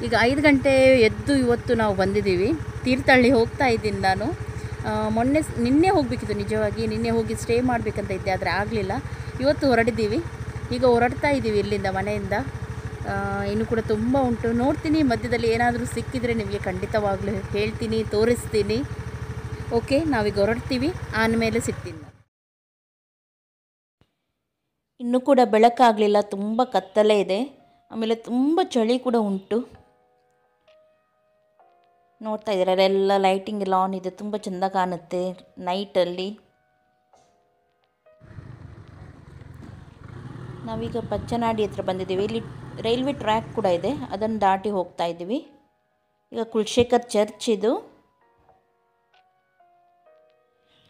ಈಗ 5 ಗಂಟೆ ಎದ್ದು ಇವತ್ತು ನಾವು ಬಂದಿದ್ದೀವಿ. ತೀರ್ಥಹಳ್ಳಿ ಹೋಗ್ತಾ ಇದ್ದೀನಿ ನಾನು. ನಿನ್ನೆ ಹೋಗಬೇಕಿತ್ತು, ನಿಜವಾಗಿ ನಿನ್ನೆ ಹೋಗಿ ಸ್ಟೇ ಮಾಡಬೇಕಂತ ಇದ್ದೆ, ಆದರೆ ಆಗಲಿಲ್ಲ. ಇವತ್ತು ಹೊರಟಿದ್ದೀವಿ. ಈಗ ಹೊರಡ್ತಾ ಇದ್ದೀವಿ ಇಲ್ಲಿಂದ, ಮನೆಯಿಂದ. ಇನ್ನು ಕೂಡ ತುಂಬ ಉಂಟು. ನೋಡ್ತೀನಿ, ಮಧ್ಯದಲ್ಲಿ ಏನಾದರೂ ಸಿಕ್ಕಿದರೆ ನಿಮಗೆ ಖಂಡಿತವಾಗ್ಲೂ ಹೇಳ್ತೀನಿ, ತೋರಿಸ್ತೀನಿ. ಓಕೆ, ನಾವೀಗ ಹೊರಡ್ತೀವಿ, ಆಮೇಲೆ ಸಿಗ್ತೀನಿ. ಇನ್ನೂ ಕೂಡ ಬೆಳಕಾಗಲಿಲ್ಲ, ತುಂಬ ಕತ್ತಲೆ ಇದೆ. ಆಮೇಲೆ ತುಂಬ ಚಳಿ ಕೂಡ ಉಂಟು. ನೋಡ್ತಾ ಇದ್ದೀರಾ, ಎಲ್ಲ ಲೈಟಿಂಗ್ ಎಲ್ಲ ಆನ್ ಇದೆ, ತುಂಬ ಚೆಂದ ಕಾಣುತ್ತೆ ನೈಟಲ್ಲಿ. ನಾವೀಗ ಪಚ್ಚನಾಡಿ ಹತ್ರ ಬಂದಿದ್ದೀವಿ. ಇಲ್ಲಿ ರೈಲ್ವೆ ಟ್ರ್ಯಾಕ್ ಕೂಡ ಇದೆ, ಅದನ್ನು ದಾಟಿ ಹೋಗ್ತಾ ಇದ್ದೀವಿ. ಈಗ ಕುಲಶೇಖರ್ ಚರ್ಚ್ ಇದು.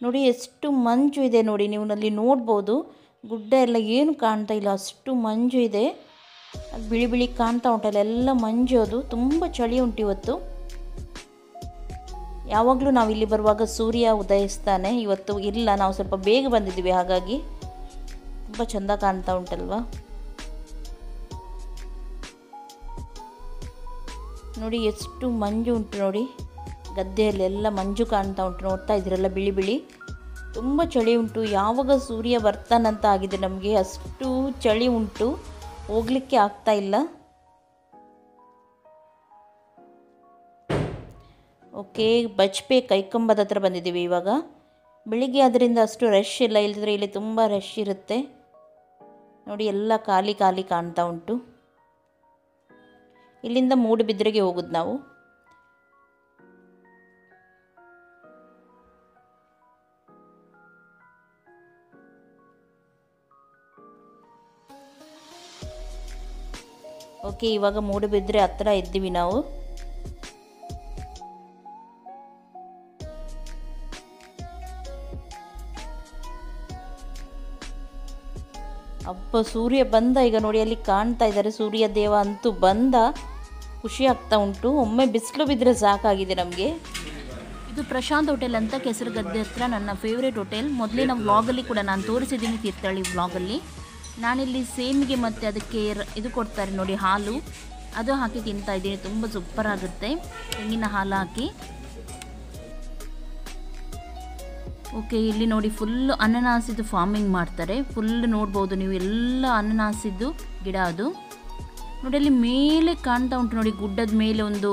ನೋಡಿ ಎಷ್ಟು ಮಂಜು ಇದೆ ನೋಡಿ, ನೀವು ಅಲ್ಲಿ ನೋಡ್ಬೋದು. ಗುಡ್ಡ ಎಲ್ಲ ಏನು ಕಾಣ್ತಾ ಇಲ್ಲ, ಅಷ್ಟು ಮಂಜು ಇದೆ. ಅದು ಬಿಳಿ ಬಿಳಿ ಕಾಣ್ತಾ ಉಂಟಲ್ಲ, ಎಲ್ಲ ಮಂಜು. ಅದು ತುಂಬ ಚಳಿ ಉಂಟು ಇವತ್ತು. ಯಾವಾಗಲೂ ನಾವು ಇಲ್ಲಿ ಬರುವಾಗ ಸೂರ್ಯ ಉದಯಿಸ್ತಾನೆ, ಇವತ್ತು ಇಲ್ಲ, ನಾವು ಸ್ವಲ್ಪ ಬೇಗ ಬಂದಿದ್ದೀವಿ, ಹಾಗಾಗಿ ತುಂಬ ಚೆಂದ ಕಾಣ್ತಾ ಉಂಟಲ್ವಾ. ನೋಡಿ ಎಷ್ಟು ಮಂಜು ಉಂಟು ನೋಡಿ, ಗದ್ದೆಯಲ್ಲಿ ಎಲ್ಲ ಮಂಜು ಕಾಣ್ತಾ ಉಂಟು. ನೋಡ್ತಾ ಇದ್ದೀರಲ್ಲ, ಬಿಳಿ ಬಿಳಿ, ತುಂಬ ಚಳಿ ಉಂಟು. ಯಾವಾಗ ಸೂರ್ಯ ಬರ್ತಾನಂತ ಆಗಿದೆ ನಮಗೆ, ಅಷ್ಟು ಚಳಿ ಉಂಟು, ಹೋಗಲಿಕ್ಕೆ ಆಗ್ತಾ ಇಲ್ಲ. ಓಕೆ, ಬಜ್ಪೆ ಕೈಕಂಬದ ಹತ್ರ ಬಂದಿದ್ದೀವಿ ಇವಾಗ. ಬೆಳಿಗ್ಗೆ ಆದ್ದರಿಂದ ಅಷ್ಟು ರಶ್ ಇಲ್ಲ, ಇಲ್ಲದ್ರೆ ಇಲ್ಲಿ ತುಂಬ ರಶ್ ಇರುತ್ತೆ ನೋಡಿ. ಎಲ್ಲ ಖಾಲಿ ಖಾಲಿ ಕಾಣ್ತಾ ಉಂಟು. ಇಲ್ಲಿಂದ ಮೂಡುಬಿದ್ರೆಗೆ ಹೋಗೋದು ನಾವು. ಓಕೆ, ಇವಾಗ ಮೂಡುಬಿದ್ರೆ ಹತ್ರ ಇದ್ದೀವಿ ನಾವು. ಅಪ್ಪ, ಸೂರ್ಯ ಬಂದ ಈಗ ನೋಡಿ, ಅಲ್ಲಿ ಕಾಣ್ತಾ ಇದ್ದಾರೆ ಸೂರ್ಯ ದೇವ ಅಂತೂ ಬಂದ. ಖುಷಿ ಆಗ್ತಾ ಉಂಟು. ಒಮ್ಮೆ ಬಿಸಿಲು ಬಿದ್ದರೆ ಸಾಕಾಗಿದೆ ನಮಗೆ. ಇದು ಪ್ರಶಾಂತ್ ಹೋಟೆಲ್ ಅಂತ, ಕೆಸರುಗದ್ದೆ ಹತ್ರ, ನನ್ನ ಫೇವ್ರೇಟ್ ಹೋಟೆಲ್. ಮೊದಲಿನ ವ್ಲಾಗಲ್ಲಿ ಕೂಡ ನಾನು ತೋರಿಸಿದ್ದೀನಿ, ತೀರ್ಥಹಳ್ಳಿ ವ್ಲಾಗಲ್ಲಿ. ನಾನಿಲ್ಲಿ ಸೇಮಿಗೆ ಮತ್ತು ಅದಕ್ಕೆ ಇದು ಕೊಡ್ತಾರೆ ನೋಡಿ, ಹಾಲು, ಅದು ಹಾಕಿ ತಿಂತಾ ಇದ್ದೀನಿ. ತುಂಬ ಸೂಪರ್ ಆಗುತ್ತೆ, ತೆಂಗಿನ ಹಾಲು ಹಾಕಿ. ಓಕೆ, ಇಲ್ಲಿ ನೋಡಿ ಫುಲ್ ಅನನಾಸಿದ್ದು ಫಾರ್ಮಿಂಗ್ ಮಾಡ್ತಾರೆ. ಫುಲ್ ನೋಡ್ಬೋದು ನೀವು, ಎಲ್ಲ ಅನನಾಸಿದ್ದು ಗಿಡ. ಅದು ನೋಡಿ, ಅಲ್ಲಿ ಮೇಲೆ ಕಾಣ್ತಾ ಉಂಟು ನೋಡಿ, ಗುಡ್ಡದ ಮೇಲೆ ಒಂದು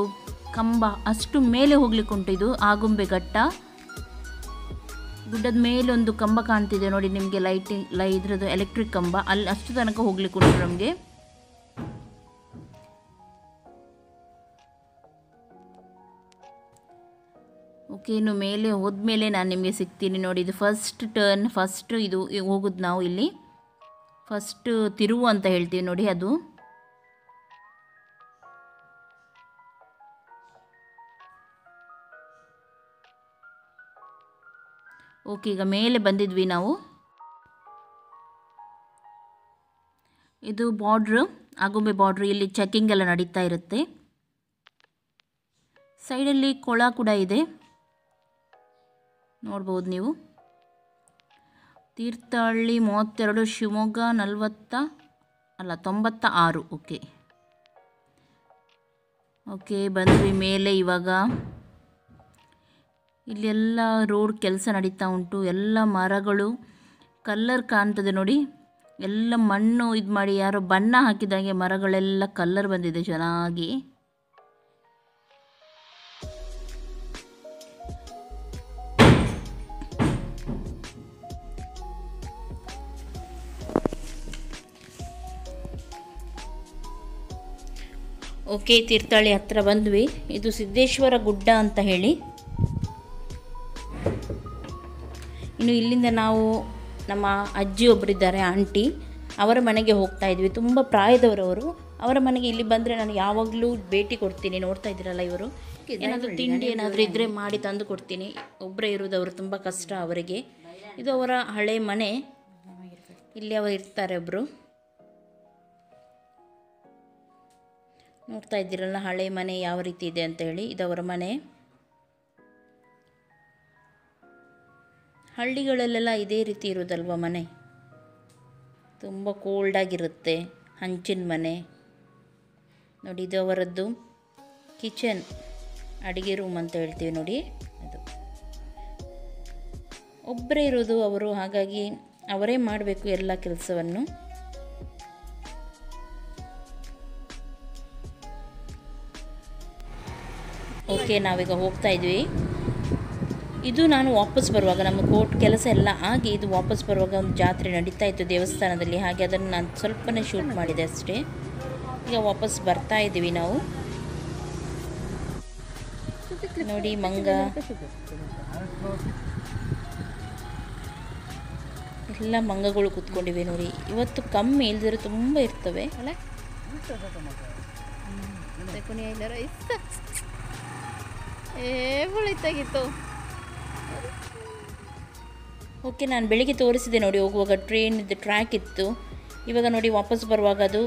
ಕಂಬ, ಅಷ್ಟು ಮೇಲೆ ಹೋಗ್ಲಿಕ್ಕೆ ಉಂಟು. ಇದು ಆಗುಂಬೆ ಘಟ್ಟ. ಗುಡ್ಡದ ಮೇಲೆ ಒಂದು ಕಂಬ ಕಾಣ್ತಿದೆ ನೋಡಿ ನಿಮಗೆ, ಇದ್ರದ್ದು ಎಲೆಕ್ಟ್ರಿಕ್ ಕಂಬ, ಅಲ್ಲಿ ಅಷ್ಟು ತನಕ ಹೋಗ್ಲಿಕ್ಕೆ ಉಂಟು ನಮಗೆ. ಓಕೆ, ಇನ್ನು ಮೇಲೆ ಹೋದ್ಮೇಲೆ ನಾನು ನಿಮಗೆ ಸಿಗ್ತೀನಿ ನೋಡಿ. ಇದು ಫಸ್ಟ್ ಟರ್ನ್, ಫಸ್ಟ್ ಇದು ಹೋಗೋದು ನಾವು ಇಲ್ಲಿ. ಫಸ್ಟ್ ತಿರುವು ಅಂತ ಹೇಳ್ತೀವಿ ನೋಡಿ, ಅದು. ಓಕೆ, ಈಗ ಮೇಲೆ ಬಂದಿದ್ವಿ ನಾವು. ಇದು ಬಾರ್ಡ್ರು, ಆಗುಂಬೆ ಬಾರ್ಡ್ರು. ಇಲ್ಲಿ ಚೆಕಿಂಗ್ ಎಲ್ಲ ನಡೀತಾ ಇರುತ್ತೆ. ಸೈಡಲ್ಲಿ ಕೊಳ ಕೂಡ ಇದೆ, ನೋಡ್ಬೋದು ನೀವು. ತೀರ್ಥಹಳ್ಳಿ 32, ಶಿವಮೊಗ್ಗ 96. ಓಕೆ ಓಕೆ, ಬಂದ್ವಿ ಮೇಲೆ ಇವಾಗ. ಇಲ್ಲೆಲ್ಲ ರೋಡ್ ಕೆಲಸ ನಡೀತಾ ಉಂಟು. ಎಲ್ಲ ಮರಗಳು ಕಲ್ಲರ್ ಕಾಣ್ತದೆ ನೋಡಿ, ಎಲ್ಲ ಮಣ್ಣು ಇದು ಮಾಡಿ ಯಾರೋ ಬಣ್ಣ ಹಾಕಿದಾಗೆ ಮರಗಳೆಲ್ಲ ಕಲ್ಲರ್ ಬಂದಿದೆ ಚೆನ್ನಾಗಿ. ಓಕೆ, ತೀರ್ಥಹಳ್ಳಿ ಹತ್ರ ಬಂದ್ವಿ. ಇದು ಸಿದ್ದೇಶ್ವರ ಗುಡ್ಡ ಅಂತ ಹೇಳಿ. ಇನ್ನು ಇಲ್ಲಿಂದ ನಾವು, ನಮ್ಮ ಅಜ್ಜಿ ಒಬ್ಬರಿದ್ದಾರೆ, ಆಂಟಿ, ಅವರ ಮನೆಗೆ ಹೋಗ್ತಾ ಇದ್ವಿ. ತುಂಬ ಪ್ರಾಯದವರವರು. ಅವರ ಮನೆಗೆ ಇಲ್ಲಿ ಬಂದರೆ ನಾನು ಯಾವಾಗಲೂ ಭೇಟಿ ಕೊಡ್ತೀನಿ. ನೋಡ್ತಾ ಇದ್ದೀರಲ್ಲ, ಇವರು ಏನಾದರೂ ತಿಂಡಿ ಏನಾದರೂ ಇದ್ದರೆ ಮಾಡಿ ತಂದು ಕೊಡ್ತೀನಿ. ಒಬ್ಬರೇ ಇರೋದು, ಅವರು ತುಂಬ ಕಷ್ಟ ಅವರಿಗೆ. ಇದು ಅವರ ಹಳೆ ಮನೆ, ಇಲ್ಲಿ ಅವರು ಇರ್ತಾರೆ ಒಬ್ಬರು. ನೋಡ್ತಾ ಇದ್ದೀರಲ್ಲ ಹಳೆ ಮನೆ ಯಾವ ರೀತಿ ಇದೆ ಅಂತ ಹೇಳಿ. ಇದವರ ಮನೆ. ಹಳ್ಳಿಗಳಲ್ಲೆಲ್ಲ ಇದೇ ರೀತಿ ಇರೋದಲ್ವ ಮನೆ, ತುಂಬ ಕೋಲ್ಡಾಗಿರುತ್ತೆ. ಹಂಚಿನ ಮನೆ ನೋಡಿ, ಇದು ಅವರದ್ದು ಕಿಚನ್, ಅಡುಗೆ ರೂಮ್ ಅಂತ ಹೇಳ್ತೀವಿ ನೋಡಿ ಅದು. ಒಬ್ಬರೇ ಇರೋದು ಅವರು, ಹಾಗಾಗಿ ಅವರೇ ಮಾಡಬೇಕು ಎಲ್ಲ ಕೆಲಸವನ್ನು. ಓಕೆ, ನಾವೀಗ ಹೋಗ್ತಾ ಇದ್ವಿ. ಇದು ನಾನು ವಾಪಸ್ ಬರುವಾಗ, ನಮ್ಮ ಕೋರ್ಟ್ ಕೆಲಸ ಎಲ್ಲ ಆಗಿ ಇದು ವಾಪಸ್ ಬರುವಾಗ ಒಂದು ಜಾತ್ರೆ ನಡೀತಾ ಇತ್ತು ದೇವಸ್ಥಾನದಲ್ಲಿ, ಹಾಗೆ ಅದನ್ನು ನಾನು ಸ್ವಲ್ಪನೇ ಶೂಟ್ ಮಾಡಿದೆ ಅಷ್ಟೇ. ಈಗ ವಾಪಸ್ ಬರ್ತಾ ಇದ್ದೀವಿ ನಾವು. ನೋಡಿ ಮಂಗ ಎಲ್ಲ ಮಂಗಗಳು ಕೂತ್ಕೊಂಡಿವೆ ನೋಡಿ. ಇವತ್ತು ಕಮ್ಮಿ, ಇಲ್ದಿರೋ ತುಂಬ ಇರ್ತವೆ ಅಲ್ಲ. ಓಕೆ, ನಾನು ಬೆಳಿಗ್ಗೆ ತೋರಿಸಿದೆ ನೋಡಿ, ಹೋಗುವಾಗ ಟ್ರೈನಿದ್ದು ಟ್ರ್ಯಾಕ್ ಇತ್ತು. ಇವಾಗ ನೋಡಿ ವಾಪಸ್ ಬರುವಾಗ ಅದು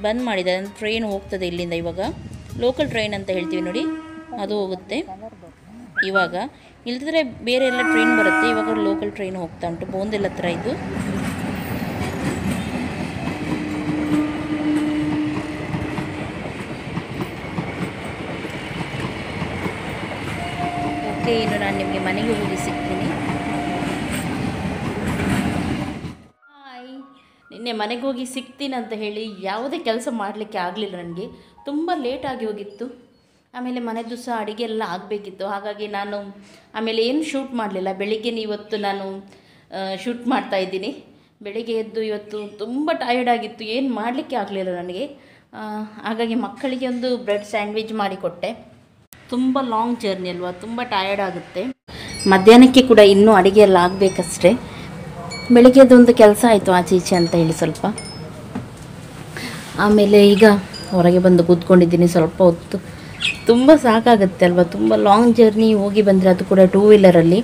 ಬಂದ್ ಮಾಡಿದೆ. ಟ್ರೈನ್ ಹೋಗ್ತದೆ ಇಲ್ಲಿಂದ. ಇವಾಗ ಲೋಕಲ್ ಟ್ರೈನ್ ಅಂತ ಹೇಳ್ತೀವಿ ನೋಡಿ, ಅದು ಹೋಗುತ್ತೆ ಇವಾಗ. ಇಲ್ದಿದ್ರೆ ಬೇರೆ ಎಲ್ಲ ಟ್ರೈನ್ ಬರುತ್ತೆ. ಇವಾಗ ಲೋಕಲ್ ಟ್ರೈನ್ ಹೋಗ್ತಾ ಉಂಟು, ಬೋಂದೆಲ್ ಹತ್ರ ಇದು. ಓಕೆ, ಇನ್ನು ನಾನು ನಿಮಗೆ ಮನೆಗೆ ಹೋಗಿ ಸಿಗ್ತೀನಿ. ಹಾಯ್, ನಿನ್ನೆ ಮನೆಗೆ ಹೋಗಿ ಸಿಗ್ತೀನಿ ಅಂತ ಹೇಳಿ ಯಾವುದೇ ಕೆಲಸ ಮಾಡಲಿಕ್ಕೆ ಆಗಲಿಲ್ಲ ನನಗೆ. ತುಂಬ ಲೇಟಾಗಿ ಹೋಗಿತ್ತು. ಆಮೇಲೆ ಮನೆದು ಸಹ ಅಡುಗೆ ಎಲ್ಲ ಆಗಬೇಕಿತ್ತು. ಹಾಗಾಗಿ ನಾನು ಆಮೇಲೆ ಏನು ಶೂಟ್ ಮಾಡಲಿಲ್ಲ. ಬೆಳಿಗ್ಗೆ ಇವತ್ತು ನಾನು ಶೂಟ್ ಮಾಡ್ತಾಯಿದ್ದೀನಿ. ಬೆಳಿಗ್ಗೆ ಎದ್ದು ಇವತ್ತು ತುಂಬ ಟಯರ್ಡ್ ಆಗಿತ್ತು, ಏನು ಮಾಡಲಿಕ್ಕೆ ಆಗಲಿಲ್ಲ ನನಗೆ. ಹಾಗಾಗಿ ಮಕ್ಕಳಿಗೆ ಒಂದು ಬ್ರೆಡ್ ಸ್ಯಾಂಡ್ವಿಚ್ ಮಾಡಿಕೊಟ್ಟೆ. ತುಂಬ ಲಾಂಗ್ ಜರ್ನಿ ಅಲ್ವಾ, ತುಂಬ ಟಯರ್ಡ್ ಆಗುತ್ತೆ. ಮಧ್ಯಾಹ್ನಕ್ಕೆ ಕೂಡ ಇನ್ನೂ ಅಡುಗೆ ಎಲ್ಲ ಆಗಬೇಕಷ್ಟೇ. ಬೆಳಿಗ್ಗೆದೊಂದು ಕೆಲಸ ಆಯಿತು ಆಚೆ ಈಚೆ ಅಂತ ಹೇಳಿ ಸ್ವಲ್ಪ. ಆಮೇಲೆ ಈಗ ಹೊರಗೆ ಬಂದು ಕೂತ್ಕೊಂಡಿದ್ದೀನಿ ಸ್ವಲ್ಪ ಹೊತ್ತು. ತುಂಬ ಸಾಕಾಗುತ್ತೆ ಅಲ್ವಾ, ತುಂಬ ಲಾಂಗ್ ಜರ್ನಿ ಹೋಗಿ ಬಂದರೆ, ಅದು ಕೂಡ ಟೂ ವೀಲರಲ್ಲಿ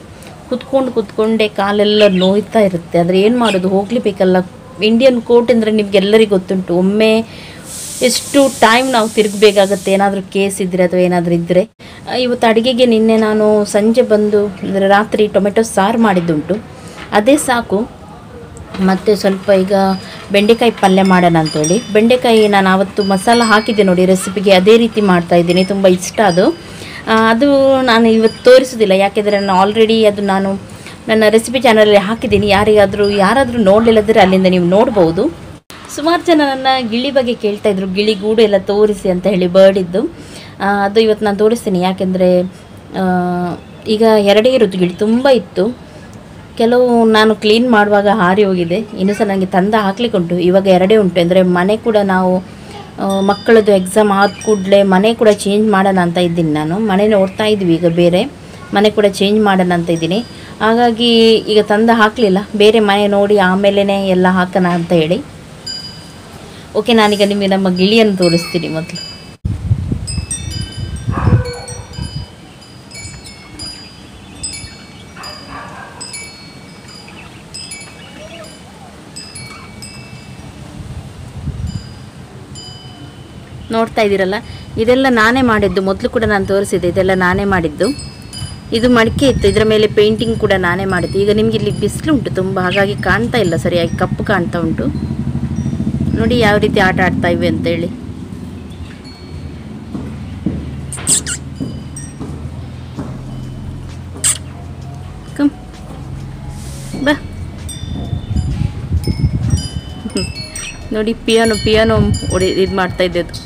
ಕೂತ್ಕೊಂಡೇ ಕಾಲೆಲ್ಲ ನೋಯ್ತಾ ಇರುತ್ತೆ. ಆದರೆ ಏನು ಮಾಡೋದು, ಹೋಗಲೇಬೇಕಲ್ಲ. ಇಂಡಿಯನ್ ಕೋರ್ಟ್ ಅಂದರೆ ನಿಮಗೆಲ್ಲರಿಗೂ ಗೊತ್ತುಂಟು, ಒಮ್ಮೆ ಎಷ್ಟು ಟೈಮ್ ನಾವು ತಿರುಗಬೇಕಾಗತ್ತೆ ಏನಾದರೂ ಕೇಸ್ ಇದ್ದರೆ ಅಥವಾ ಏನಾದರೂ ಇದ್ದರೆ. ಇವತ್ತು ಅಡುಗೆಗೆ ನಿನ್ನೆ ನಾನು ಸಂಜೆ ಬಂದು ಅಂದರೆ ರಾತ್ರಿ ಟೊಮೆಟೊ ಸಾರು ಮಾಡಿದ್ದುಂಟು, ಅದೇ ಸಾಕು. ಮತ್ತು ಸ್ವಲ್ಪ ಈಗ ಬೆಂಡೆಕಾಯಿ ಪಲ್ಯ ಮಾಡೋಣ ಅಂಥೇಳಿ. ಬೆಂಡೆಕಾಯಿ ನಾನು ಆವತ್ತು ಮಸಾಲ ಹಾಕಿದ್ದೆ ನೋಡಿ ರೆಸಿಪಿಗೆ, ಅದೇ ರೀತಿ ಮಾಡ್ತಾಯಿದ್ದೀನಿ. ತುಂಬ ಇಷ್ಟ ಅದು ನಾನು ಇವತ್ತು ತೋರಿಸೋದಿಲ್ಲ, ಯಾಕೆಂದರೆ ನಾನು ಆಲ್ರೆಡಿ ಅದು ನಾನು ನನ್ನ ರೆಸಿಪಿ ಚಾನಲಲ್ಲಿ ಹಾಕಿದ್ದೀನಿ. ಯಾರಾದರೂ ನೋಡಲಿಲ್ಲದ್ರೆ ಅಲ್ಲಿಂದ ನೀವು ನೋಡ್ಬೋದು. ಸುಮಾರು ಜನ ನನ್ನ ಗಿಳಿ ಬಗ್ಗೆ ಕೇಳ್ತಾಯಿದ್ರು, ಗಿಳಿ ಗೂಡು ಎಲ್ಲ ತೋರಿಸಿ ಅಂತ ಹೇಳಿ, ಬರ್ಡಿದ್ದು. ಅದು ಇವತ್ತು ನಾನು ತೋರಿಸ್ತೀನಿ. ಯಾಕೆಂದರೆ ಈಗ ಎರಡೇ ಇರೋದು ಗಿಳಿ, ತುಂಬ ಇತ್ತು. ಕೆಲವು ನಾನು ಕ್ಲೀನ್ ಮಾಡುವಾಗ ಹಾರಿ ಹೋಗಿದೆ, ಇನ್ನೂ ಸಹ ನನಗೆ ತಂದ ಹಾಕ್ಲಿಕ್ಕೆ ಉಂಟು. ಇವಾಗ ಎರಡೇ ಉಂಟು. ಅಂದರೆ ಮನೆ ಕೂಡ ನಾವು ಮಕ್ಕಳದ್ದು ಎಕ್ಸಾಮ್ ಆದ ಕೂಡಲೇ ಮನೆ ಕೂಡ ಚೇಂಜ್ ಮಾಡೋಣ ಅಂತ ಇದ್ದೀನಿ. ನಾನು ಮನೆ ನೋಡ್ತಾ ಇದ್ವಿ, ಈಗ ಬೇರೆ ಮನೆ ಕೂಡ ಚೇಂಜ್ ಮಾಡೋಣ ಅಂತ ಇದ್ದೀನಿ. ಹಾಗಾಗಿ ಈಗ ತಂದ ಹಾಕಲಿಲ್ಲ, ಬೇರೆ ಮನೆ ನೋಡಿ ಆಮೇಲೆ ಎಲ್ಲ ಹಾಕೋಣ ಅಂತ ಹೇಳಿ. ಓಕೆ, ನಾನೀಗ ನಿಮಗೆ ನಮ್ಮ ಗಿಳಿಯನ್ನು ತೋರಿಸ್ತೀನಿ ಮೊದಲು. ನೋಡ್ತಾ ಇದ್ದೀರಲ್ಲ, ಇದೆಲ್ಲ ನಾನೇ ಮಾಡಿದ್ದು. ಮೊದಲು ಕೂಡ ನಾನು ತೋರಿಸಿದ್ದೆ, ಇದೆಲ್ಲ ನಾನೇ ಮಾಡಿದ್ದು. ಇದು ಮಡಿಕೆ ಇತ್ತು, ಇದರ ಮೇಲೆ ಪೇಂಟಿಂಗ್ ಕೂಡ ನಾನೇ ಮಾಡಿದ್ದು. ಈಗ ನಿಮಗೆ ಇಲ್ಲಿ ಬಿಸಿಲು ಉಂಟು ತುಂಬ, ಹಾಗಾಗಿ ಕಾಣ್ತಾ ಇಲ್ಲ ಸರಿಯಾಗಿ, ಕಪ್ಪು ಕಾಣ್ತಾ ಉಂಟು ನೋಡಿ ಯಾವ ರೀತಿ ಆಟ ಆಡ್ತಾ ಇವೆ ಅಂತೇಳಿ. ಕಮ್ ಬಾ ನೋಡಿ, ಪಿಯಾನೋ ಇದು ಮಾಡ್ತಾ ಇದ್ದದ್ದು.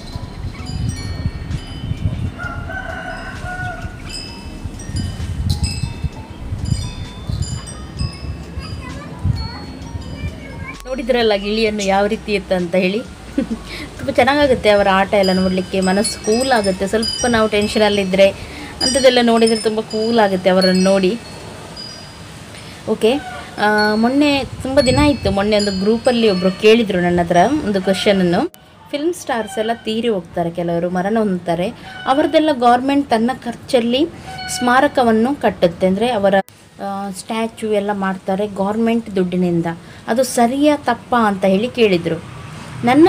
ನೋಡಿದ್ರಲ್ಲ ಗಿಳಿಯನ್ನು ಯಾವ ರೀತಿ ಇತ್ತು ಅಂತ ಹೇಳಿ. ತುಂಬ ಚೆನ್ನಾಗಾಗುತ್ತೆ ಅವರ ಆಟ ಎಲ್ಲ ನೋಡಲಿಕ್ಕೆ, ಮನಸ್ಸು ಕೂಲ್ ಆಗುತ್ತೆ. ಸ್ವಲ್ಪ ನಾವು ಟೆನ್ಷನಲ್ಲಿದ್ದರೆ ಅಂಥದ್ದೆಲ್ಲ ನೋಡಿದರೆ ತುಂಬ ಕೂಲ್ ಆಗುತ್ತೆ ಅವರನ್ನು ನೋಡಿ. ಓಕೆ, ಮೊನ್ನೆ ತುಂಬ ದಿನ ಆಯಿತು, ಮೊನ್ನೆ ಒಂದು ಗ್ರೂಪಲ್ಲಿ ಒಬ್ಬರು ಕೇಳಿದರು ನನ್ನ ಹತ್ರ ಒಂದು ಕ್ವೆಶ್ಚನನ್ನು. ಫಿಲ್ಮ್ ಸ್ಟಾರ್ಸ್ ಎಲ್ಲ ತೀರಿ ಹೋಗ್ತಾರೆ, ಕೆಲವರು ಮರಣ ಹೊಂದ್ತಾರೆ, ಅವರದ್ದೆಲ್ಲ ಗೌರ್ಮೆಂಟ್ ತನ್ನ ಖರ್ಚಲ್ಲಿ ಸ್ಮಾರಕವನ್ನು ಕಟ್ಟುತ್ತೆ. ಅಂದರೆ ಅವರ ಸ್ಟ್ಯಾಚ್ಯೂ ಎಲ್ಲ ಮಾಡ್ತಾರೆ ಗೌರ್ಮೆಂಟ್ ದುಡ್ಡಿನಿಂದ. ಅದು ಸರಿಯಾ ತಪ್ಪಾ ಅಂತ ಹೇಳಿ ಕೇಳಿದರು. ನನ್ನ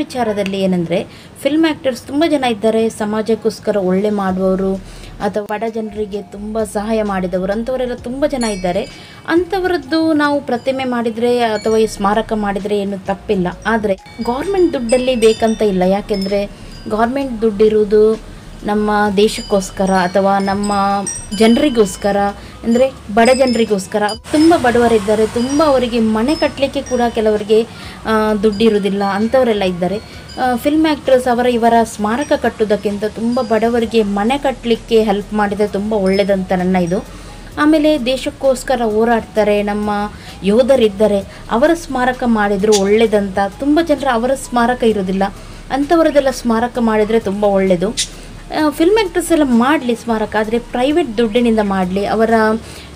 ವಿಚಾರದಲ್ಲಿ ಏನಂದರೆ, ಫಿಲ್ಮ್ ಆ್ಯಕ್ಟರ್ಸ್ ತುಂಬ ಜನ ಇದ್ದಾರೆ, ಸಮಾಜಕ್ಕೋಸ್ಕರ ಒಳ್ಳೆ ಮಾಡುವವರು ಅಥವಾ ಬಡ ಜನರಿಗೆ ತುಂಬ ಸಹಾಯ ಮಾಡಿದವರು, ಅಂಥವರೆಲ್ಲ ತುಂಬ ಜನ ಇದ್ದಾರೆ. ಅಂಥವರದ್ದು ನಾವು ಪ್ರತಿಮೆ ಮಾಡಿದರೆ ಅಥವಾ ಈ ಸ್ಮಾರಕ ಮಾಡಿದರೆ ಏನು ತಪ್ಪಿಲ್ಲ. ಆದರೆ ಗೌರ್ಮೆಂಟ್ ದುಡ್ಡಲ್ಲಿ ಬೇಕಂತ ಇಲ್ಲ. ಯಾಕೆಂದರೆ ಗೌರ್ಮೆಂಟ್ ದುಡ್ಡಿರುವುದು ನಮ್ಮ ದೇಶಕ್ಕೋಸ್ಕರ ಅಥವಾ ನಮ್ಮ ಜನರಿಗೋಸ್ಕರ, ಅಂದರೆ ಬಡ ಜನರಿಗೋಸ್ಕರ. ತುಂಬ ಬಡವರಿದ್ದಾರೆ, ತುಂಬ ಅವರಿಗೆ ಮನೆ ಕಟ್ಟಲಿಕ್ಕೆ ಕೂಡ ಕೆಲವರಿಗೆ ದುಡ್ಡಿರುವುದಿಲ್ಲ, ಅಂಥವರೆಲ್ಲ ಇದ್ದಾರೆ. ಫಿಲ್ಮ್ ಆ್ಯಕ್ಟ್ರಸ್ ಇವರ ಸ್ಮಾರಕ ಕಟ್ಟೋದಕ್ಕಿಂತ ತುಂಬ ಬಡವರಿಗೆ ಮನೆ ಕಟ್ಟಲಿಕ್ಕೆ ಹೆಲ್ಪ್ ಮಾಡಿದರೆ ತುಂಬ ಒಳ್ಳೆಯದಂತ ನನ್ನ ಇದು. ಆಮೇಲೆ ದೇಶಕ್ಕೋಸ್ಕರ ಹೋರಾಡ್ತಾರೆ ನಮ್ಮ ಯೋಧರಿದ್ದಾರೆ, ಅವರ ಸ್ಮಾರಕ ಮಾಡಿದರೂ ಒಳ್ಳೆಯದಂತ. ತುಂಬ ಜನರ ಅವರ ಸ್ಮಾರಕ ಇರೋದಿಲ್ಲ, ಅಂಥವರದೆಲ್ಲ ಸ್ಮಾರಕ ಮಾಡಿದರೆ ತುಂಬ ಒಳ್ಳೆಯದು. ಫಿಲ್ಮ್ ಆ್ಯಕ್ಟ್ರಸ್ ಎಲ್ಲ ಮಾಡಲಿ ಸ್ಮಾರಕ, ಆದರೆ ಪ್ರೈವೇಟ್ ದುಡ್ಡಿನಿಂದ ಮಾಡಲಿ. ಅವರ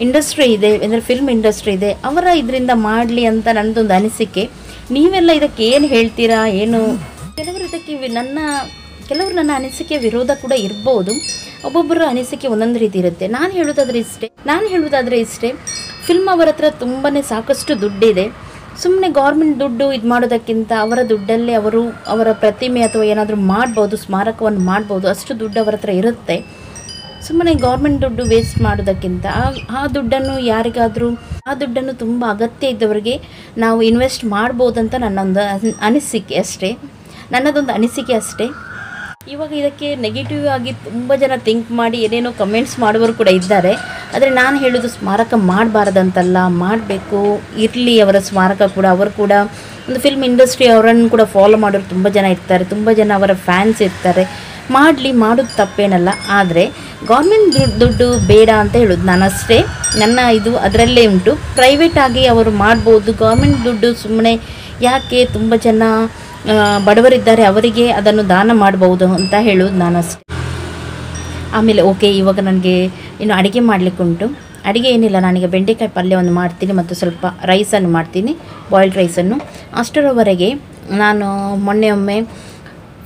ಇಂಡಸ್ಟ್ರಿ ಇದೆ, ಅಂದರೆ ಫಿಲ್ಮ್ ಇಂಡಸ್ಟ್ರಿ ಇದೆ, ಅವರ ಇದರಿಂದ ಮಾಡಲಿ ಅಂತ ನನ್ನದೊಂದು ಅನಿಸಿಕೆ. ನೀವೆಲ್ಲ ಇದಕ್ಕೆ ಏನು ಹೇಳ್ತೀರಾ ಏನು? ಕೆಲವರು ಇದಕ್ಕೆ ಕೆಲವರು ನನ್ನ ಅನಿಸಿಕೆ ವಿರೋಧ ಕೂಡ ಇರ್ಬೋದು. ಒಬ್ಬೊಬ್ಬರ ಅನಿಸಿಕೆ ಒಂದೊಂದು ರೀತಿ ಇರುತ್ತೆ. ನಾನು ಹೇಳುವುದಾದರೆ ಇಷ್ಟೇ, ಫಿಲ್ಮ್ ಅವರ ಹತ್ರ ತುಂಬಾ ಸಾಕಷ್ಟು ದುಡ್ಡಿದೆ. ಸುಮ್ಮನೆ ಗೌರ್ಮೆಂಟ್ ದುಡ್ಡು ಇದು ಮಾಡೋದಕ್ಕಿಂತ ಅವರ ದುಡ್ಡಲ್ಲಿ ಅವರ ಪ್ರತಿಮೆ ಅಥವಾ ಏನಾದರೂ ಮಾಡ್ಬೋದು, ಸ್ಮಾರಕವನ್ನು ಮಾಡ್ಬೋದು. ಅಷ್ಟು ದುಡ್ಡು ಅವರ ಹತ್ರ ಇರುತ್ತೆ. ಸುಮ್ಮನೆ ಗೌರ್ಮೆಂಟ್ ದುಡ್ಡು ವೇಸ್ಟ್ ಮಾಡೋದಕ್ಕಿಂತ ಆ ದುಡ್ಡನ್ನು ತುಂಬ ಅಗತ್ಯ ಇದ್ದವರಿಗೆ ನಾವು ಇನ್ವೆಸ್ಟ್ ಮಾಡ್ಬೋದಂತ ನನ್ನದೊಂದು ಅನಿಸಿಕೆ ಅಷ್ಟೇ. ಇವಾಗ ಇದಕ್ಕೆ ನೆಗೆಟಿವ್ ಆಗಿ ತುಂಬ ಜನ ಥಿಂಕ್ ಮಾಡಿ ಏನೇನೋ ಕಮೆಂಟ್ಸ್ ಮಾಡುವವರು ಕೂಡ ಇದ್ದಾರೆ. ಆದರೆ ನಾನು ಹೇಳೋದು ಸ್ಮಾರಕ ಮಾಡಬಾರ್ದಂತಲ್ಲ, ಮಾಡಬೇಕು, ಇರಲಿ ಅವರ ಸ್ಮಾರಕ ಕೂಡ. ಅವರು ಕೂಡ ಒಂದು ಫಿಲ್ಮ್ ಇಂಡಸ್ಟ್ರಿ, ಅವರನ್ನು ಕೂಡ ಫಾಲೋ ಮಾಡೋರು ತುಂಬ ಜನ ಇರ್ತಾರೆ, ತುಂಬ ಜನ ಅವರ ಫ್ಯಾನ್ಸ್ ಇರ್ತಾರೆ. ಮಾಡೋದು ತಪ್ಪೇನಲ್ಲ. ಆದರೆ ಗೌರ್ಮೆಂಟ್ ದುಡ್ಡು ಬೇಡ ಅಂತ ಹೇಳೋದು ನಾನು ಅಷ್ಟೇ. ನನ್ನ ಇದು ಅದರಲ್ಲೇ ಉಂಟು. ಪ್ರೈವೇಟ್ ಆಗಿ ಅವರು ಮಾಡ್ಬೋದು. ಗೌರ್ಮೆಂಟ್ ದುಡ್ಡು ಸುಮ್ಮನೆ ಯಾಕೆ, ತುಂಬ ಜನ ಬಡವರಿದ್ದಾರೆ, ಅವರಿಗೆ ಅದನ್ನು ದಾನ ಮಾಡಬಹುದು ಅಂತ ಹೇಳೋದು ನಾನು ಅಷ್ಟೇ. ಆಮೇಲೆ ಓಕೆ, ಇವಾಗ ನನಗೆ ಇನ್ನು ಅಡುಗೆ ಮಾಡಲಿಕ್ಕೆ ಉಂಟು. ಅಡುಗೆ ಏನಿಲ್ಲ, ನಾನೀಗ ಬೆಂಡೆಕಾಯಿ ಪಲ್ಯವನ್ನು ಮಾಡ್ತೀನಿ ಮತ್ತು ಸ್ವಲ್ಪ ರೈಸನ್ನು ಮಾಡ್ತೀನಿ, ಬಾಯ್ಲ್ಡ್ ರೈಸನ್ನು. ಅಷ್ಟರವರೆಗೆ ನಾನು ಒಮ್ಮೆ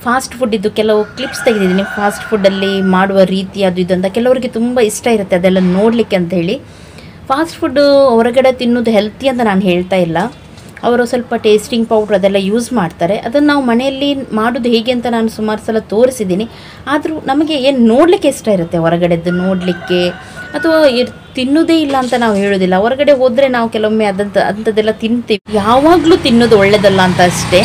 ಫಾಸ್ಟ್ ಫುಡ್ಡಿದ್ದು ಕೆಲವು ಕ್ಲಿಪ್ಸ್ ತೆಗೆದಿದ್ದೀನಿ. ಫಾಸ್ಟ್ ಫುಡ್ಡಲ್ಲಿ ಮಾಡುವ ರೀತಿ ಅದು ಇದು ಅಂತ ಕೆಲವರಿಗೆ ತುಂಬ ಇಷ್ಟ ಇರುತ್ತೆ ಅದೆಲ್ಲ ನೋಡಲಿಕ್ಕೆ ಅಂತ ಹೇಳಿ. ಫಾಸ್ಟ್ ಫುಡ್ಡು ಹೊರಗಡೆ ತಿನ್ನೋದು ಹೆಲ್ತಿ ಅಂತ ನಾನು ಹೇಳ್ತಾ ಇಲ್ಲ. ಅವರು ಸ್ವಲ್ಪ ಟೇಸ್ಟಿಂಗ್ ಪೌಡ್ರ್ ಅದೆಲ್ಲ ಯೂಸ್ ಮಾಡ್ತಾರೆ. ಅದನ್ನು ನಾವು ಮನೆಯಲ್ಲಿ ಮಾಡೋದು ಹೇಗೆ ಅಂತ ನಾನು ಸುಮಾರು ಸಲ ತೋರಿಸಿದ್ದೀನಿ. ಆದರೂ ನಮಗೆ ಏನು ನೋಡಲಿಕ್ಕೆ ಇಷ್ಟ ಇರುತ್ತೆ ಹೊರಗಡೆದ್ದು ನೋಡಲಿಕ್ಕೆ, ಅಥವಾ ತಿನ್ನೋದೇ ಇಲ್ಲ ಅಂತ ನಾವು ಹೇಳೋದಿಲ್ಲ. ಹೊರಗಡೆ ಹೋದರೆ ನಾವು ಕೆಲವೊಮ್ಮೆ ಅಂಥದ್ದೆಲ್ಲ ತಿಂತೀವಿ. ಯಾವಾಗಲೂ ತಿನ್ನೋದು ಒಳ್ಳೆಯದಲ್ಲ ಅಂತ ಅಷ್ಟೇ.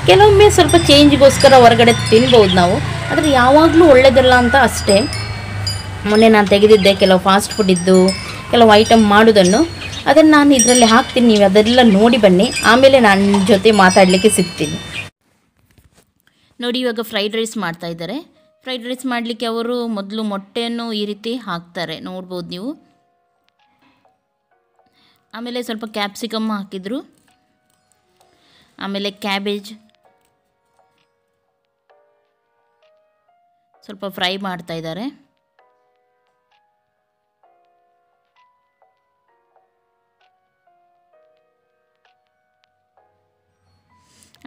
ಕೆಲವೊಮ್ಮೆ ಸ್ವಲ್ಪ ಚೇಂಜ್ಗೋಸ್ಕರ ಹೊರಗಡೆ ತಿನ್ಬೋದು ನಾವು, ಆದರೆ ಯಾವಾಗಲೂ ಒಳ್ಳೆಯದಲ್ಲ ಅಂತ ಅಷ್ಟೇ. ಮೊನ್ನೆ ನಾನು ತೆಗೆದಿದ್ದೆ ಕೆಲವು ಫಾಸ್ಟ್ ಫುಡ್ ಇದ್ದು ಕೆಲವು ಐಟಮ್ ಮಾಡೋದನ್ನು, ಅದನ್ನು ನಾನು ಇದರಲ್ಲಿ ಹಾಕ್ತೀನಿ. ನೀವು ಅದೆಲ್ಲ ನೋಡಿ ಬನ್ನಿ, ಆಮೇಲೆ ನಾನು ನಿಮ್ಮ ಜೊತೆ ಮಾತಾಡಲಿಕ್ಕೆ ಸಿಗ್ತೀನಿ. ನೋಡಿ, ಇವಾಗ ಫ್ರೈಡ್ ರೈಸ್ ಮಾಡ್ತಾಯಿದ್ದಾರೆ. ಫ್ರೈಡ್ ರೈಸ್ ಮಾಡಲಿಕ್ಕೆ ಅವರು ಮೊದಲು ಮೊಟ್ಟೆಯನ್ನು ಈ ರೀತಿ ಹಾಕ್ತಾರೆ, ನೋಡ್ಬೋದು ನೀವು. ಆಮೇಲೆ ಸ್ವಲ್ಪ ಕ್ಯಾಪ್ಸಿಕಮ್ ಹಾಕಿದರು, ಆಮೇಲೆ ಕ್ಯಾಬೇಜ್ ಸ್ವಲ್ಪ ಫ್ರೈ ಮಾಡ್ತಾಯಿದ್ದಾರೆ.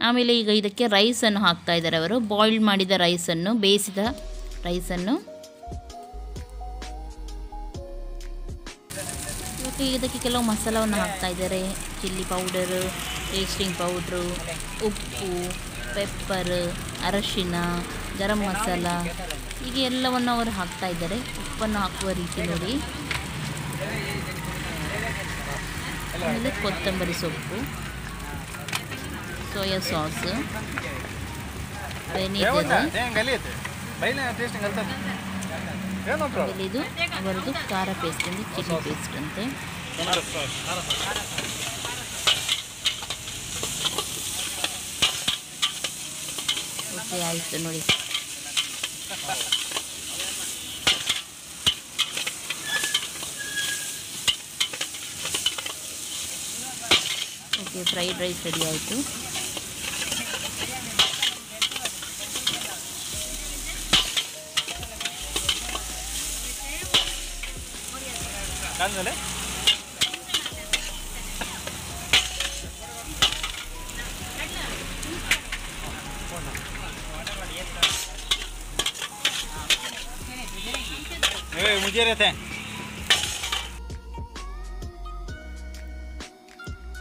ಆಮೇಲೆ ಈಗ ಇದಕ್ಕೆ ರೈಸನ್ನು ಹಾಕ್ತಾ ಇದ್ದಾರೆ ಅವರು, ಬಾಯ್ಲ್ಡ್ ಮಾಡಿದ ರೈಸನ್ನು, ಬೇಯಿಸಿದ ರೈಸನ್ನು. ಇದಕ್ಕೆ ಕೆಲವು ಮಸಾಲವನ್ನು ಹಾಕ್ತಾ ಇದ್ದಾರೆ. ಚಿಲ್ಲಿ ಪೌಡರು, ಟೇಸ್ಟಿಂಗ್ ಪೌಡ್ರು, ಉಪ್ಪು, ಪೆಪ್ಪರ್, ಅರಶಿನ, ಗರಂ ಮಸಾಲ, ಹೀಗೆ ಎಲ್ಲವನ್ನು ಅವರು ಹಾಕ್ತಾ ಇದ್ದಾರೆ. ಉಪ್ಪನ್ನು ಹಾಕುವ ರೀತಿ ನೋಡಿ. ಆಮೇಲೆ ಕೊತ್ತಂಬರಿ ಸೊಪ್ಪು, ಸೋಯಾ ಸಾಸ್, ವೆನಿಗರ್, ಇದು ಅವರದ್ದು ಖಾರ ಪೇಸ್ಟ್ ಅಂದರೆ ಚಿಲ್ಲಿ ಪೇಸ್ಟ್ ಅಂತೆ. ಓಕೆ, ಆಯಿತು ನೋಡಿ. ಓಕೆ, ಫ್ರೈಡ್ ರೈಸ್ ರೆಡಿ ಆಯಿತು.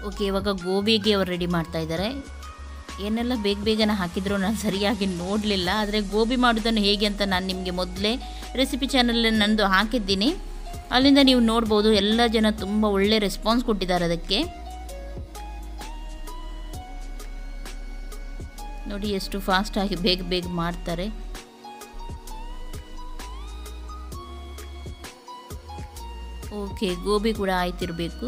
ಓಕೆ, ಇವಾಗ ಗೋಬಿಗೆ ಅವರು ರೆಡಿ ಮಾಡ್ತಾ ಇದ್ದಾರೆ. ಏನೆಲ್ಲ ಬೇಗನೆ ಹಾಕಿದ್ರು ನಾನು ಸರಿಯಾಗಿ ನೋಡಲಿಲ್ಲ. ಆದರೆ ಗೋಬಿ ಮಾಡೋದನ್ನು ಹೇಗೆ ಅಂತ ನಾನು ನಿಮಗೆ ಮೊದಲೇ ರೆಸಿಪಿ ಚಾನಲಲ್ಲಿ ನಂದು ಹಾಕಿದ್ದೀನಿ, ಅಲ್ಲಿಂದ ನೀವು ನೋಡ್ಬೋದು. ಎಲ್ಲ ಜನ ತುಂಬ ಒಳ್ಳೆ ರೆಸ್ಪಾನ್ಸ್ ಕೊಟ್ಟಿದ್ದಾರೆ ಅದಕ್ಕೆ. ನೋಡಿ ಎಷ್ಟು ಫಾಸ್ಟಾಗಿ ಬೇಗ ಬೇಗ ಮಾಡ್ತಾರೆ. ಓಕೆ, ಗೋಬಿ ಕೂಡ ಆಯ್ತಿರಬೇಕು.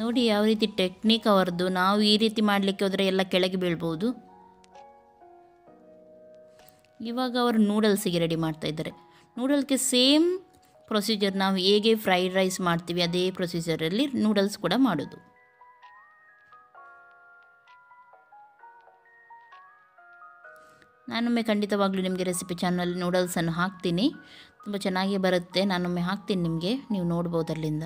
ನೋಡಿ ಯಾವ ರೀತಿ ಟೆಕ್ನಿಕ್ ಅವರದ್ದು. ನಾವು ಈ ರೀತಿ ಮಾಡಲಿಕ್ಕೆ ಹೋದರೆ ಎಲ್ಲ ಕೆಳಗೆ ಬೀಳ್ಬೋದು. ಇವಾಗ ಅವರು ನೂಡಲ್ಸಿಗೆ ರೆಡಿ ಮಾಡ್ತಾ ಇದ್ದಾರೆ. ನೂಡಲ್ಸ್ಗೆ ಸೇಮ್ ಪ್ರೊಸೀಜರ್, ನಾವು ಹೇಗೆ ಫ್ರೈಡ್ ರೈಸ್ ಮಾಡ್ತೀವಿ ಅದೇ ಪ್ರೊಸೀಜರಲ್ಲಿ ನೂಡಲ್ಸ್ ಕೂಡ ಮಾಡೋದು. ನಾನೊಮ್ಮೆ ಖಂಡಿತವಾಗ್ಲೂ ನಿಮಗೆ ರೆಸಿಪಿ ಚಾನಲ್ ನೂಡಲ್ಸನ್ನು ಹಾಕ್ತೀನಿ, ತುಂಬ ಚೆನ್ನಾಗಿ ಬರುತ್ತೆ. ನಾನೊಮ್ಮೆ ಹಾಕ್ತೀನಿ ನಿಮಗೆ, ನೀವು ನೋಡ್ಬೋದು ಅಲ್ಲಿಂದ.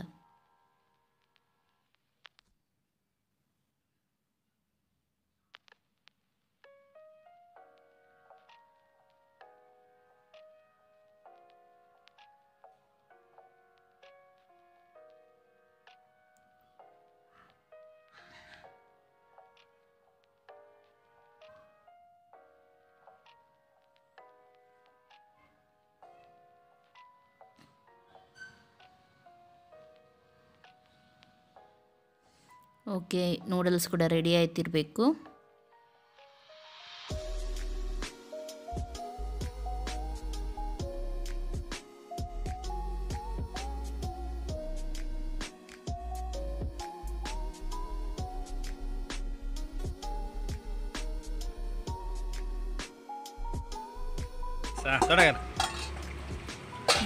ಓಕೆ, ನೂಡಲ್ಸ್ ಕೂಡ ರೆಡಿ ಆಯ್ತಿರಬೇಕು.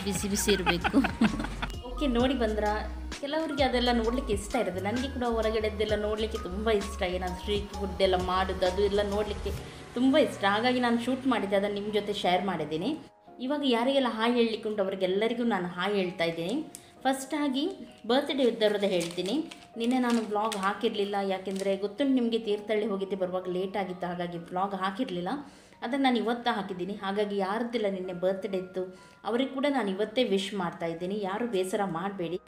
ಬಿಸಿ ಬಿಸಿ ಇರಬೇಕು. ಓಕೆ, ನೋಡಿ ಬಂದ್ರಾ? ಕೆಲವರಿಗೆ ಅದೆಲ್ಲ ನೋಡಲಿಕ್ಕೆ ಇಷ್ಟ ಇರುತ್ತೆ. ನನಗೆ ಕೂಡ ಹೊರಗಡೆದ್ದೆಲ್ಲ ನೋಡಲಿಕ್ಕೆ ತುಂಬ ಇಷ್ಟ. ಏನಾದ್ರು ಸ್ಟ್ರೀಟ್ ಫುಡ್ ಎಲ್ಲ ಮಾಡೋದು ಅದು ಎಲ್ಲ ನೋಡಲಿಕ್ಕೆ ತುಂಬ ಇಷ್ಟ. ಹಾಗಾಗಿ ನಾನು ಶೂಟ್ ಮಾಡಿದ್ದೆ, ಅದನ್ನು ನಿಮ್ಮ ಜೊತೆ ಶೇರ್ ಮಾಡಿದ್ದೀನಿ. ಇವಾಗ ಯಾರಿಗೆಲ್ಲ ಹಾಯ್ ಹೇಳಲಿಕ್ಕೆ ಉಂಟು ಅವರಿಗೆಲ್ಲರಿಗೂ ನಾನು ಹಾಯ್ ಹೇಳ್ತಾ ಇದ್ದೀನಿ. ಫಸ್ಟಾಗಿ ಬರ್ತ್ಡೇ ಇದ್ದವ್ರದ್ದು ಹೇಳ್ತೀನಿ. ನಿನ್ನೆ ನಾನು ವ್ಲಾಗ್ ಹಾಕಿರಲಿಲ್ಲ, ಯಾಕೆಂದರೆ ಗೊತ್ತುಂಟು ನಿಮಗೆ, ತೀರ್ಥಹಳ್ಳಿ ಹೋಗಿದ್ದೆ, ಬರುವಾಗ ಲೇಟ್ ಆಗಿತ್ತು, ಹಾಗಾಗಿ ವ್ಲಾಗ್ ಹಾಕಿರಲಿಲ್ಲ. ಅದನ್ನು ನಾನು ಇವತ್ತು ಹಾಕಿದ್ದೀನಿ. ಹಾಗಾಗಿ ಯಾರ್ದಿಲ್ಲ ನಿನ್ನೆ ಬರ್ತ್ಡೇ ಇತ್ತು ಅವರಿಗೆ ಕೂಡ ನಾನು ಇವತ್ತೇ ವಿಶ್ ಮಾಡ್ತಾ ಇದ್ದೀನಿ. ಯಾರು ಬೇಸರ ಮಾಡಬೇಡಿ.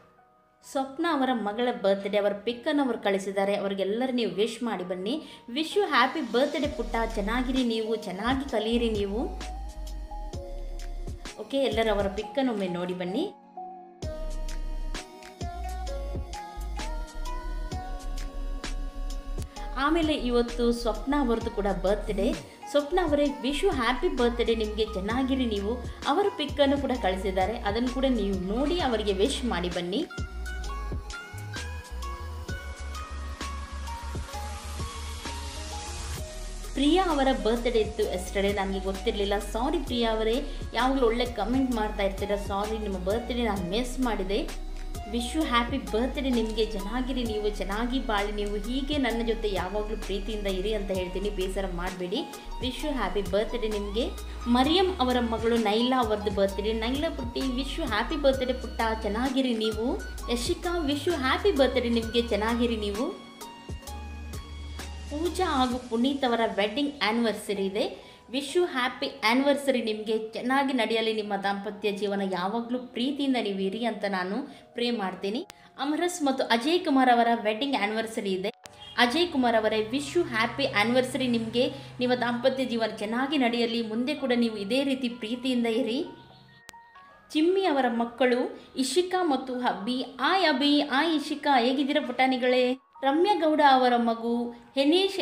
ಸ್ವಪ್ನ ಅವರ ಮಗಳ ಬರ್ತ್ಡೇ, ಅವರ ಪಿಕ್ಕನ್ನು ಅವರು ಕಳಿಸಿದ್ದಾರೆ. ಅವರಿಗೆಲ್ಲರೂ ನೀವು ವಿಶ್ ಮಾಡಿ ಬನ್ನಿ. ವಿಶ್ ಯು ಹ್ಯಾಪಿ ಬರ್ತ್ಡೇ ಪುಟ್ಟ. ಚೆನ್ನಾಗಿರಿ ನೀವು, ಚೆನ್ನಾಗಿ ಕಲಿಯಿರಿ ನೀವು. ಓಕೆ, ಎಲ್ಲರೂ ಅವರ ಪಿಕ್ಕನ್ನು ಒಮ್ಮೆ ನೋಡಿ ಬನ್ನಿ. ಆಮೇಲೆ ಇವತ್ತು ಸ್ವಪ್ನ ಅವರದ್ದು ಕೂಡ ಬರ್ತ್ಡೇ. ಸ್ವಪ್ನ ಅವರೇ ವಿಶ್ ಯು ಹ್ಯಾಪಿ ಬರ್ತ್ಡೇ, ನಿಮಗೆ ಚೆನ್ನಾಗಿರಿ ನೀವು. ಅವರ ಪಿಕ್ಕನ್ನು ಕೂಡ ಕಳಿಸಿದ್ದಾರೆ, ಅದನ್ನು ಕೂಡ ನೀವು ನೋಡಿ ಅವರಿಗೆ ವಿಶ್ ಮಾಡಿ ಬನ್ನಿ. ಪ್ರಿಯಾ ಅವರ ಬರ್ತ್ಡೇ ಇತ್ತು ಎಸ್ಟರ್ಡೇ, ನನಗೆ ಗೊತ್ತಿರಲಿಲ್ಲ. ಸಾರಿ ಪ್ರಿಯಾ ಅವರೇ, ಯಾವಾಗಲೂ ಒಳ್ಳೆ ಕಮೆಂಟ್ ಮಾಡ್ತಾ ಇರ್ತೀರ. ಸಾರಿ, ನಿಮ್ಮ ಬರ್ತ್ಡೇ ನಾನು ಮಿಸ್ ಮಾಡಿದೆ. ವಿಶ್ ಯು ಹ್ಯಾಪಿ ಬರ್ತ್ಡೇ, ನಿಮಗೆ ಚೆನ್ನಾಗಿರಿ ನೀವು, ಚೆನ್ನಾಗಿ ಬಾಳಿ ನೀವು, ಹೀಗೆ ನನ್ನ ಜೊತೆ ಯಾವಾಗಲೂ ಪ್ರೀತಿಯಿಂದ ಇರಿ ಅಂತ ಹೇಳ್ತೀನಿ. ಬೇಸರ ಮಾಡಬೇಡಿ. ವಿಶ್ ಯು ಹ್ಯಾಪಿ ಬರ್ತ್ಡೇ ನಿಮಗೆ. ಮರಿಯಂ ಅವರ ಮಗಳು ನೈಲಾ ಅವರದ್ದು ಬರ್ತ್ಡೇ. ನೈಲಾ ಪುಟ್ಟಿ, ವಿಶ್ ಯು ಹ್ಯಾಪಿ ಬರ್ತ್ಡೇ ಪುಟ್ಟ, ಚೆನ್ನಾಗಿರಿ ನೀವು. Yashika, wish you happy birthday, ನಿಮಗೆ ಚೆನ್ನಾಗಿರಿ ನೀವು. ಪೂಜಾ ಹಾಗೂ ಪುನೀತ್ ಅವರ ವೆಡ್ಡಿಂಗ್ ಆ್ಯನಿವರ್ಸರಿ ಇದೆ. ವಿಶ್ ಯು ಹ್ಯಾಪಿ ಆ್ಯನಿವರ್ಸರಿ, ನಿಮಗೆ ಚೆನ್ನಾಗಿ ನಡೆಯಲಿ ನಿಮ್ಮ ದಾಂಪತ್ಯ ಜೀವನ, ಯಾವಾಗಲೂ ಪ್ರೀತಿಯಿಂದ ನೀವು ಇರಿ ಅಂತ ನಾನು ಪ್ರೇ ಮಾಡ್ತೀನಿ. ಅಮರಸ್ ಮತ್ತು ಅಜಯ್ ಕುಮಾರ್ ಅವರ ವೆಡ್ಡಿಂಗ್ ಆ್ಯನಿವರ್ಸರಿ ಇದೆ. ಅಜಯ್ ಕುಮಾರ್ ಅವರೇ, ವಿಶ್ ಯು ಹ್ಯಾಪಿ ಆ್ಯನಿವರ್ಸರಿ, ನಿಮಗೆ ನಿಮ್ಮ ದಾಂಪತ್ಯ ಜೀವನ ಚೆನ್ನಾಗಿ ನಡೆಯಲಿ, ಮುಂದೆ ಕೂಡ ನೀವು ಇದೇ ರೀತಿ ಪ್ರೀತಿಯಿಂದ ಇರಿ. ಚಿಮ್ಮಿ ಅವರ ಮಕ್ಕಳು ಇಶಿಕಾ ಮತ್ತು ಅಬಿ. ಅಬಿ, ಇಶಿಕಾ, ಹೇಗಿದ್ದೀರಾ ಪುಟಾಣಿಗಳೇ? ರಮ್ಯಾ ಗೌಡ ಅವರ ಮಗು ಎನೀಶ್,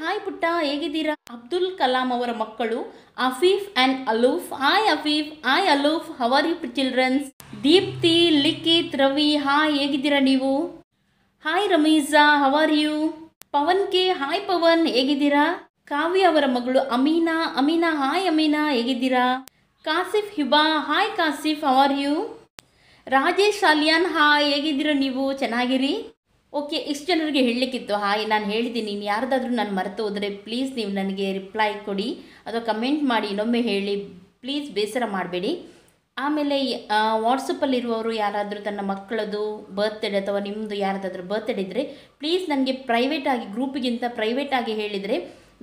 ಹಾಯ್ ಪುಟ್ಟ, ಹೇಗಿದ್ದೀರಾ? ಅಬ್ದುಲ್ ಕಲಾಂ ಅವರ ಮಕ್ಕಳು Afeef and Aloof. Hi Afeef, hi Aloof, how are you childrens? Deepti, Likhith, Ravi, hi, ಹೇಗಿದ್ದೀರಾ ನೀವು? Hi Rameeza, how are you? Pavan K, hi Pavan, ಹೇಗಿದ್ದೀರಾ? ಕಾವ್ಯ ಅವರ ಮಗಳು ಅಮೀನಾ, ಹಾಯ್ ಅಮೀನಾ, ಹೇಗಿದ್ದೀರಾ? Kashif Hiba, hi Kashif, how are you? Rajesh Aliyan, hi, ಹೇಗಿದ್ದೀರಾ ನೀವು? ಚೆನ್ನಾಗಿರಿ. ಓಕೆ, ಇಷ್ಟು ಜನರಿಗೆ ಹೇಳಲಿಕ್ಕಿತ್ತು ಹಾಯ್. ನಾನು ಹೇಳಿದ್ದೀನಿ, ನೀನು ಯಾರ್ದಾದ್ರೂ ನಾನು ಮರೆತು ಹೋದರೆ ಪ್ಲೀಸ್ ನೀವು ನನಗೆ ರಿಪ್ಲೈ ಕೊಡಿ ಅಥವಾ ಕಮೆಂಟ್ ಮಾಡಿ ಇನ್ನೊಮ್ಮೆ ಹೇಳಿ, ಪ್ಲೀಸ್ ಬೇಸರ ಮಾಡಬೇಡಿ. ಆಮೇಲೆ ವಾಟ್ಸಪ್ಪಲ್ಲಿರುವವರು ಯಾರಾದರೂ ತನ್ನ ಮಕ್ಕಳದು ಬರ್ತ್ಡೇ ಅಥವಾ ನಿಮ್ಮದು ಯಾರ್ದಾದ್ರೂ ಬರ್ತ್ಡೇ ಇದ್ದರೆ ಪ್ಲೀಸ್ ನನಗೆ ಪ್ರೈವೇಟಾಗಿ, ಗ್ರೂಪಿಗಿಂತ ಪ್ರೈವೇಟಾಗಿ ಹೇಳಿದರೆ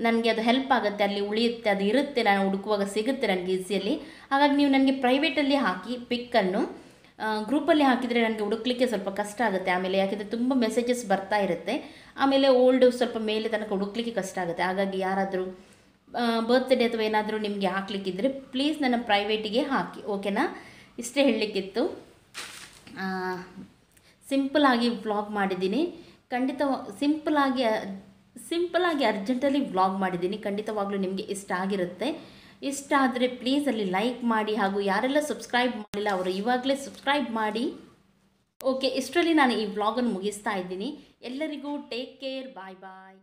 ನನಗೆ ಅದು ಹೆಲ್ಪ್ ಆಗುತ್ತೆ, ಅಲ್ಲಿ ಉಳಿಯುತ್ತೆ, ಅದು ಇರುತ್ತೆ, ನಾನು ಹುಡುಕುವಾಗ ಸಿಗುತ್ತೆ ನನಗೆ ಈಸಿಯಲ್ಲಿ. ಹಾಗಾಗಿ ನೀವು ನನಗೆ ಪ್ರೈವೇಟಲ್ಲಿ ಹಾಕಿ ಪಿಕ್ಕನ್ನು. ಗ್ರೂಪಲ್ಲಿ ಹಾಕಿದರೆ ನನಗೆ ಹುಡುಕ್ಲಿಕ್ಕೆ ಸ್ವಲ್ಪ ಕಷ್ಟ ಆಗುತ್ತೆ ಆಮೇಲೆ, ಯಾಕೆಂದರೆ ತುಂಬ ಮೆಸೇಜಸ್ ಬರ್ತಾ ಇರುತ್ತೆ. ಆಮೇಲೆ ಓಲ್ಡು ಸ್ವಲ್ಪ ಮೇಲೆ ತನಕ ಹುಡುಕ್ಲಿಕ್ಕೆ ಕಷ್ಟ ಆಗುತ್ತೆ. ಹಾಗಾಗಿ ಯಾರಾದರೂ ಬರ್ತ್ಡೇ ಅಥವಾ ಏನಾದರೂ ನಿಮಗೆ ಹಾಕ್ಲಿಕ್ಕಿದ್ರೆ ಪ್ಲೀಸ್ ನನ್ನ ಪ್ರೈವೇಟಿಗೆ ಹಾಕಿ, ಓಕೆನಾ? ಇಷ್ಟೇ ಹೇಳಲಿಕ್ಕಿತ್ತು. ಸಿಂಪಲಾಗಿ ವ್ಲಾಗ್ ಮಾಡಿದ್ದೀನಿ. ಖಂಡಿತ ಸಿಂಪಲಾಗಿ ಅರ್ಜೆಂಟಲ್ಲಿ ವ್ಲಾಗ್ ಮಾಡಿದ್ದೀನಿ. ಖಂಡಿತವಾಗ್ಲೂ ನಿಮಗೆ ಇಷ್ಟ ಆಗಿರುತ್ತೆ. ಇಷ್ಟ ಆದರೆ ಪ್ಲೀಸ್ ಅಲ್ಲಿ ಲೈಕ್ ಮಾಡಿ, ಹಾಗೂ ಯಾರೆಲ್ಲ ಸಬ್ಸ್ಕ್ರೈಬ್ ಮಾಡಿಲ್ಲ ಅವರು ಇವಾಗಲೇ ಸಬ್ಸ್ಕ್ರೈಬ್ ಮಾಡಿ. ಓಕೆ, ಇಷ್ಟರಲ್ಲಿ ನಾನು ಈ ವ್ಲಾಗನ್ನು ಮುಗಿಸ್ತಾ ಇದ್ದೀನಿ. ಎಲ್ಲರಿಗೂ ಟೇಕ್ ಕೇರ್, ಬಾಯ್ ಬಾಯ್.